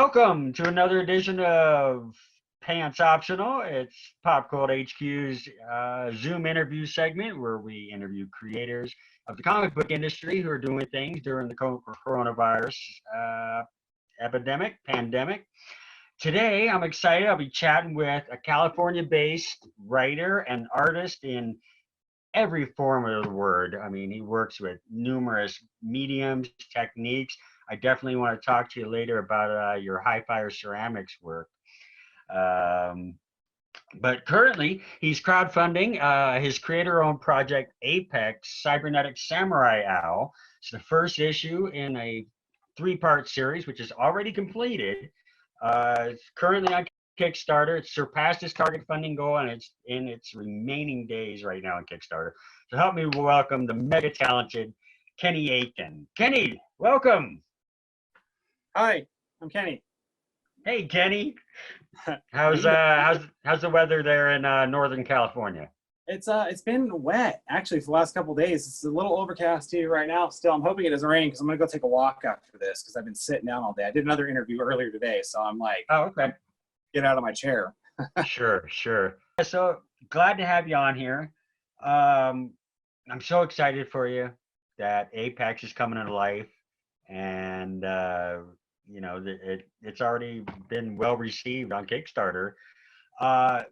Welcome to another edition of Pants Optional. It's Pop Cult HQ's Zoom interview segment where we interview creators of the comic book industry who are doing things during the coronavirus pandemic. Today, I'm excited. I'll be chatting with a California-based writer and artist in every form of the word. I mean, he works with numerous mediums, techniques. I definitely want to talk to you later about your high fire ceramics work. Um, but currently, he's crowdfunding his creator-owned project, Apex Cybernetic Samurai Owl. It's the first issue in a three-part series, which is already completed. It's currently on Kickstarter. It's surpassed its target funding goal, and it's in its remaining days right now on Kickstarter. So help me welcome the mega talented Kenny Aitken. Kenny, welcome. Hi, I'm Kenny. Hey, Kenny. How's the weather there in Northern California? It's been wet actually for the last couple of days. It's a little overcast here right now. Still, I'm hoping it doesn't rain because I'm gonna go take a walk after this because I've been sitting down all day. I did another interview earlier today, so I'm like, oh, okay, get out of my chair. Sure. So glad to have you on here. I'm so excited for you that Apex is coming to life, and it's already been well received on Kickstarter. I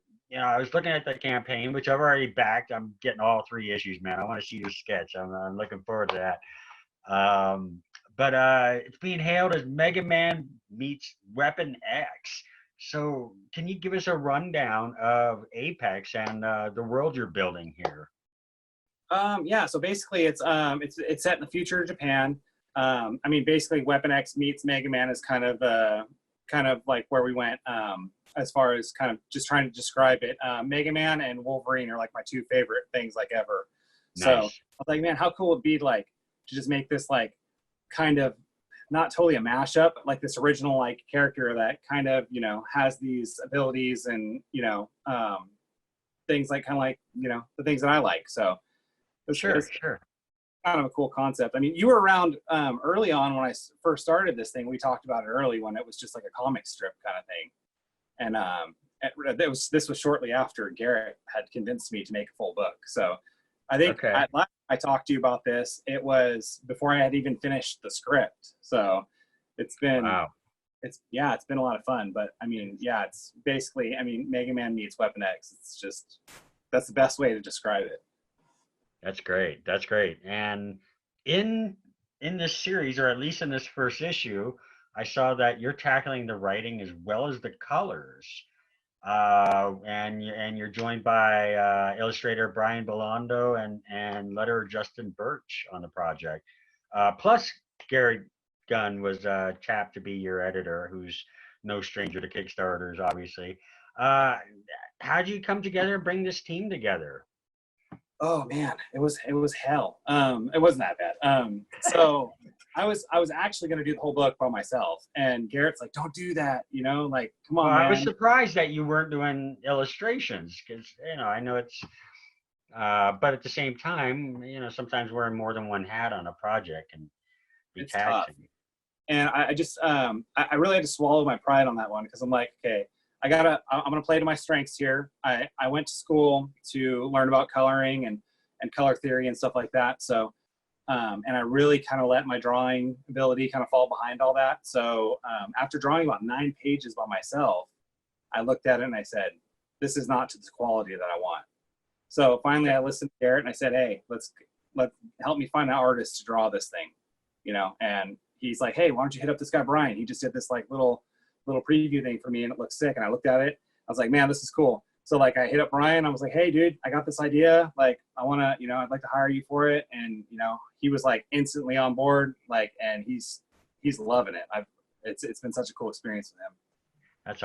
was looking at the campaign, which I've already backed. I'm getting all three issues, man. I want to see your sketch. I'm looking forward to that. But it's being hailed as Mega Man meets Weapon X. So can you give us a rundown of Apex and the world you're building here? Yeah. So basically, it's set in the future of Japan. Basically, Weapon X meets Mega Man is kind of like where we went as far as kind of just trying to describe it. Mega Man and Wolverine are like my two favorite things like ever. Nice. So I was like, man, how cool would it be like to just make this like kind of not totally a mashup, but like this original like character that kind of has these abilities and things like kind of like the things that I like. So sure. Kind of a cool concept. I mean, you were around early on when I first started this thing. We talked about it early when it was just like a comic strip kind of thing. And this was shortly after Garrett had convinced me to make a full book. So I think I talked to you about this. It was before I had even finished the script. So it's been, it's been a lot of fun. But I mean, it's basically, Mega Man meets Weapon X. It's just, that's the best way to describe it. That's great. And in this series, or at least in this first issue, I saw that you're tackling the writing as well as the colors. And you're joined by illustrator Brian Bellondo and letterer Justin Birch on the project. Plus, Gary Gunn was tapped to be your editor, who's no stranger to Kickstarters, obviously. How'd you come together and bring this team together? Oh man, it was hell. It wasn't that bad. So I was actually going to do the whole book by myself, and Garrett's like, "Don't do that," like, come on, man. I was surprised that you weren't doing illustrations because I know it's, but at the same time, sometimes wearing more than one hat on a project can be taxing. Tough. And I just I really had to swallow my pride on that one because I'm like, okay, I'm gonna play to my strengths here. I went to school to learn about coloring and color theory and stuff like that. So, and I really kind of let my drawing ability kind of fall behind all that. So after drawing about 9 pages by myself, I looked at it and I said, this is not to the quality that I want. So finally I listened to Garrett and I said, hey, let's help me find an artist to draw this thing, and he's like, hey, why don't you hit up this guy, Brian? He just did this like little preview thing for me and it looked sick. And I looked at it. I was like, man, this is cool. So like I hit up Brian. I was like, hey dude, I got this idea. Like I want to, I'd like to hire you for it. And, he was like instantly on board. Like, and he's loving it. It's been such a cool experience with him. That's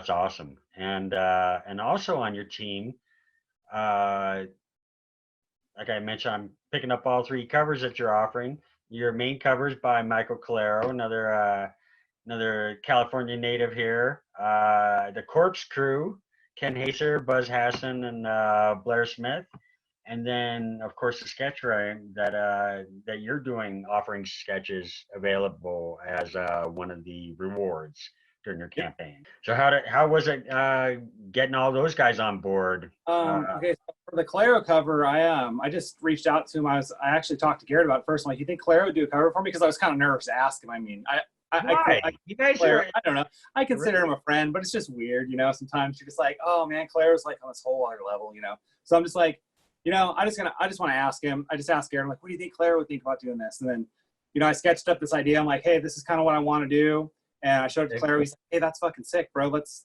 awesome. And also on your team, like I mentioned, I'm picking up all 3 covers that you're offering. Your main cover is by Michael Clara, another California native here. The Corpse Crew, Ken Haser, Buzz Hassan, and Blair Smith. and then of course the sketch writing that you're doing, offering sketches available as one of the rewards during your Yeah. campaign. So how was it getting all those guys on board? Okay, so for the Clara cover, I just reached out to him. I actually talked to Garrett about it first. I'm like, you think Clara would do a cover for me? Because I was kind of nervous to ask him. I mean, Why? You guys Clara, are I don't know. I consider him a friend, but it's just weird, you know. Sometimes you're just like, oh man, Clara's like on this whole other level, you know. So I'm just like, you know, I just want to ask him. I just asked Garrett, I'm like, what do you think Clara would think about doing this? And then, you know, I sketched up this idea. I'm like, hey, this is kind of what I want to do. And I showed it to Clara. He's like, hey, that's fucking sick, bro. Let's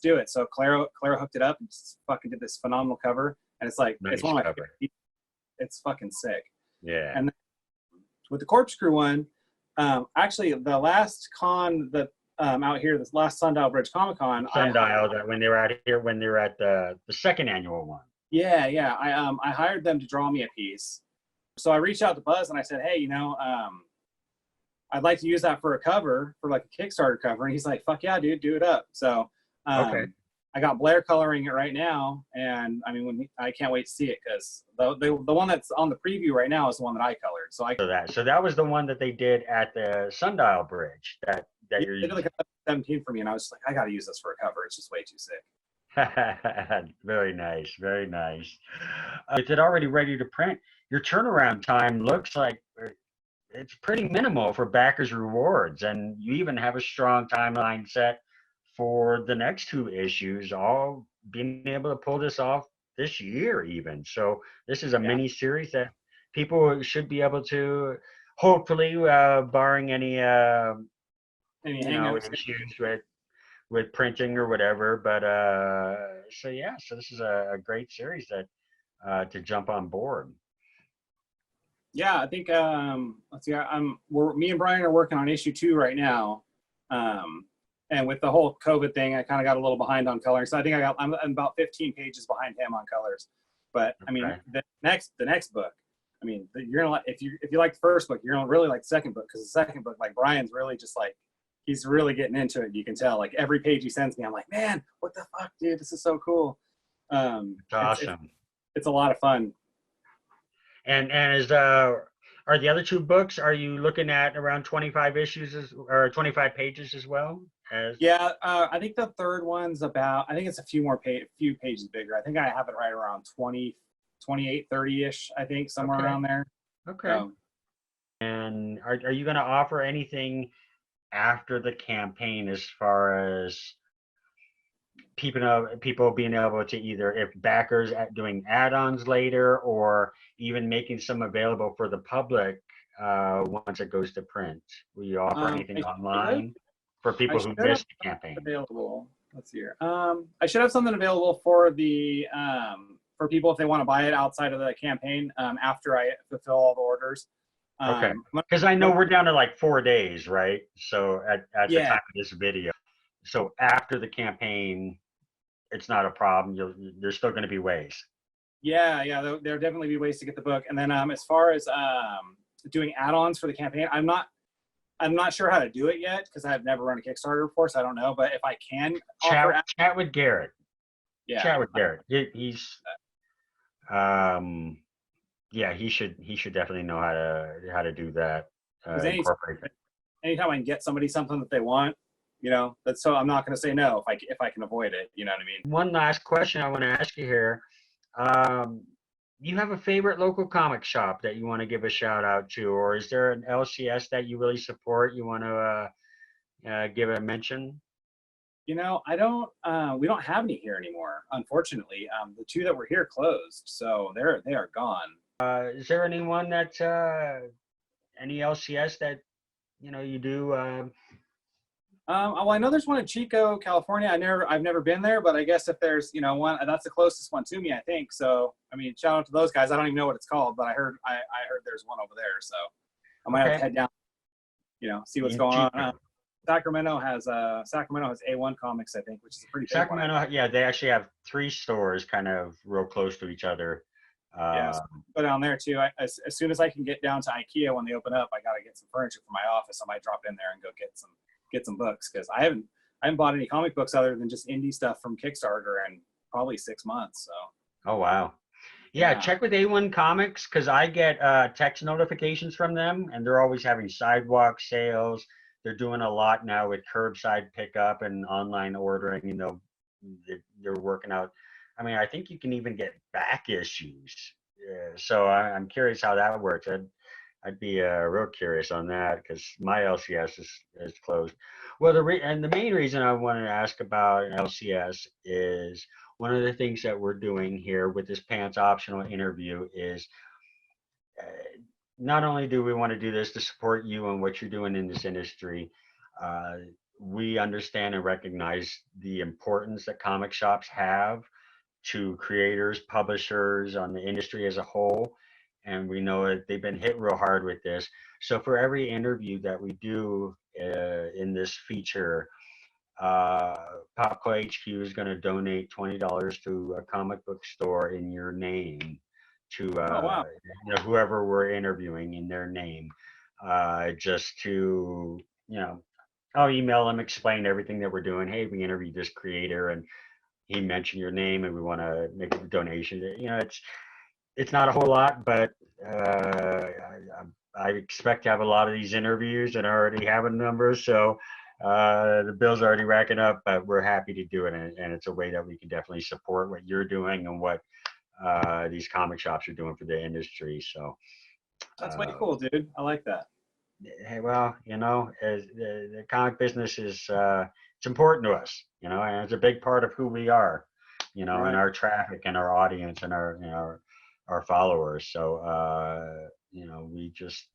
do it. So Clara hooked it up and just fucking did this phenomenal cover. And it's like, nice it's one of my cover. favorite. It's fucking sick. Yeah. And then with the Corkscrew one, actually the last con that out here, this last Sundial Bridge Comic Con, Sundial, that when they were out here, when they were at the second annual one. yeah, I hired them to draw me a piece. So I reached out to Buzz and I said, hey, you know, I'd like to use that for a cover, for like a Kickstarter cover. And he's like, fuck yeah, dude, do it up. So Okay. I got Blair coloring it right now, and I mean, I can't wait to see it because the one that's on the preview right now is the one that I colored. So that was the one that they did at the Sundial Bridge that they you're did like a 17 for me, and I was just like, I got to use this for a cover. It's just way too sick. Very nice, very nice. With it already ready to print, your turnaround time looks like it's pretty minimal for backers rewards, and you even have a strong timeline set for the next two issues, all being able to pull this off this year even. So this is a Yeah. mini series that people should be able to, hopefully, barring any issues with printing or whatever. But so yeah, so this is a great series that to jump on board. Yeah, I think let's see, me and Brian are working on issue 2 right now. And with the whole COVID thing, I kind of got a little behind on coloring. So I think I'm about 15 pages behind him on colors. But I mean, the next book, I mean, you're gonna if you like the first book, you're gonna really like the second book, because the second book, like, Brian's really just like, he's really getting into it. You can tell, like, every page he sends me, I'm like, man, what the fuck, dude, this is so cool. It's awesome. It's a lot of fun. And are the other two books, are you looking at around 25 issues or 25 pages as well? Yeah, I think the third one's I think it's a few pages bigger. I think I have it right around 20, 28, 30-ish, I think, somewhere around there. Okay. And are you going to offer anything after the campaign as far as people being able to, either if backers doing add-ons later, or even making some available for the public once it goes to print? Will you offer anything online for people who missed the campaign? Available. Let's see here. I should have something available for the for people if they want to buy it outside of the campaign after I fulfill all the orders. Okay. Because I know we're down to like 4 days, right? So at the time of this video. So after the campaign, it's not a problem. There's still going to be ways. Yeah, there'll definitely be ways to get the book. And then as far as doing add-ons for the campaign, I'm not sure how to do it yet, because I've never run a Kickstarter before, so I don't know. But if I can chat with Garrett. Yeah. Chat with Garrett. He's yeah, he should definitely know how to do that. Anytime I can get somebody something that they want, you know, so I'm not going to say no if I can avoid it. You know what I mean? One last question I want to ask you here. You have a favorite local comic shop that you want to give a shout out to, or is there an LCS that you really support? You want to give a mention? You know, we don't have any here anymore, unfortunately. The two that were here closed, so they are gone. Is there anyone that any LCS that you do? Well, I know there's one in Chico, California. I've never been there, but I guess if there's one, that's the closest one to me, I think. So I mean, shout out to those guys. I don't even know what it's called, but I heard there's one over there. So I might have to head down, see what's going on. Sacramento has A1 Comics, I think, which is a pretty big Sacramento one. Yeah, they actually have 3 stores kind of real close to each other. So go down there too. As soon as I can get down to IKEA when they open up, I gotta get some furniture for my office. I might drop in there and go get some books, because I haven't bought any comic books other than just indie stuff from Kickstarter in probably 6 months. So. Oh wow. Yeah, Yeah. check with A1 Comics because I get text notifications from them, and they're always having sidewalk sales. They're doing a lot now with curbside pickup and online ordering. They're working out. I mean, I think you can even get back issues. Yeah, so I'm curious how that works. I'd be real curious on that because my LCS is closed. Well, and the main reason I wanted to ask about LCS is one of the things that we're doing here with this pants optional interview is uh, not only do we want to do this to support you and what you're doing in this industry, uh, we understand and recognize the importance that comic shops have to creators, publishers, on the industry as a whole. And we know that they've been hit real hard with this. So for every interview that we do in this feature, uh, Popco HQ is going to donate $20 to a comic book store in your name to Oh wow. whoever we're interviewing in their name, just to I'll email them, explain everything that we're doing. Hey, we interviewed this creator, and he mentioned your name, and we want to make a donation. It's not a whole lot, but I expect to have a lot of these interviews, and I already have a number, so the bill's already racking up. But we're happy to do it, and it's a way that we can definitely support what you're doing and what these comic shops are doing for the industry. So, That's way uh, cool, dude. I like that. hey, well, as the comic business is it's important to us, and it's a big part of who we are, and Right. our traffic and our audience and our followers. So we just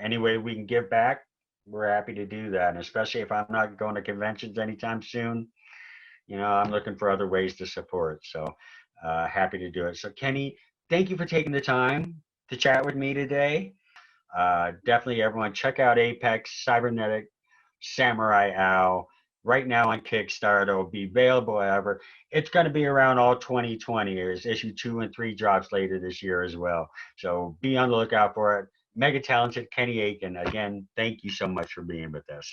any way we can give back, we're happy to do that. And especially if I'm not going to conventions anytime soon, I'm looking for other ways to support. So happy to do it. So Kenny, thank you for taking the time to chat with me today. Definitely everyone check out Apex Cybernetic Samurai Owl right now on Kickstarter. It'll be available ever. It's going to be around all 2020. There's issue 2 and 3 drops later this year as well. So be on the lookout for it. Mega talented Kenny Aitken. Again, thank you so much for being with us.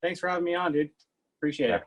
Thanks for having me on, dude. Appreciate it.